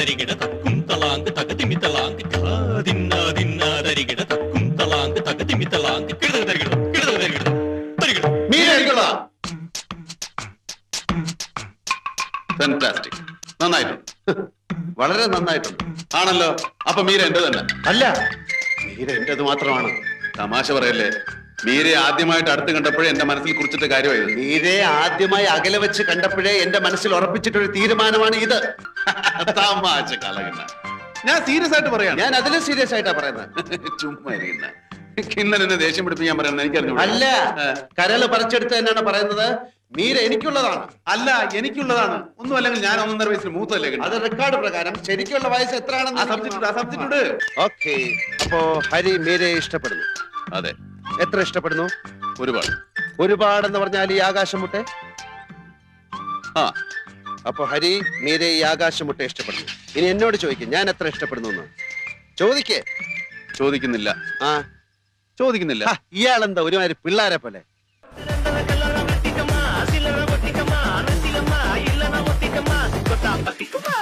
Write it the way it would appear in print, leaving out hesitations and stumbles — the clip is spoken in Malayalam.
തരികിട തക്കും തളാങ്ക് തകതിമി തളാങ്ക് ദിന്ന ദിന്ന തരികിട തക്കും തളാങ്ക് തകതിമി തളാങ്ക് കിട തരികിട കിട തരികിട തരികിട മീര എനിക്കുള്ളതാ. ഫാന്റാസ്റ്റിക്. നന്നായിട്ടുണ്ട്, വളരെ നന്നായിട്ടുണ്ട്. ആണല്ലോ, അപ്പൊ മീര എന്റെ തന്നെ അല്ല? മീര എന്റേത് മാത്രമാണ്. തമാശ പറയല്ലേ. മീരയെ ആദ്യമായിട്ട് അടുത്ത് കണ്ടപ്പോഴേ എന്റെ മനസ്സിൽ കുറിച്ചിട്ട കാര്യമായത്. മീരയെ ആദ്യമായി അകലെ വെച്ച് കണ്ടപ്പോഴേ എന്റെ മനസ്സിൽ ഉറപ്പിച്ചിട്ടൊരു തീരുമാനമാണ് ഇത്. തമാശ കളയുന്ന. ഞാൻ സീരിയസ് ആയിട്ട് പറയാം. ഞാൻ അതിലും സീരിയസ് ആയിട്ടാ പറയുന്നത്. ചുമ്മാ ഇരിക്കുന്ന കിന്നലിനെ ദേഷ്യം പിടിപ്പിക്കാൻ പറയുന്നത് എനിക്കറിഞ്ഞു. അല്ല, കരള് പറിച്ചെടുത്ത് തന്നെയാണ് പറയുന്നത്. മീര എനിക്കുള്ളതാണ്. അല്ല, എനിക്കുള്ളതാണ്. ഒന്നും അല്ലെങ്കിൽ ഞാൻ 1.5 വയസ്സിന് മൂത്തല്ലേ. അത് റെക്കോർഡ് പ്രകാരം ശരിക്കുള്ള വയസ്സ് എത്രയാണെന്ന്. ഓക്കെ, അപ്പോ ഹരി മീരയെ ഇഷ്ടപ്പെടുന്നു. അതെ. എത്ര ഇഷ്ടപ്പെടുന്നു? ഒരുപാട്. ഒരുപാടെന്ന് പറഞ്ഞാൽ ഈ ആകാശമുട്ടെ. ആ, അപ്പൊ ഹരി മീരെ ഈ ആകാശമുട്ടെ ഇഷ്ടപ്പെടുന്നു. ഇനി എന്നോട് ചോദിക്കും ഞാൻ എത്ര ഇഷ്ടപ്പെടുന്നു എന്ന്. ചോദിക്കേ. ചോദിക്കുന്നില്ല. ആ, ചോദിക്കുന്നില്ല. ഇയാളെന്താ ഒരുമാതിരി പിള്ളാരെ പോലെ.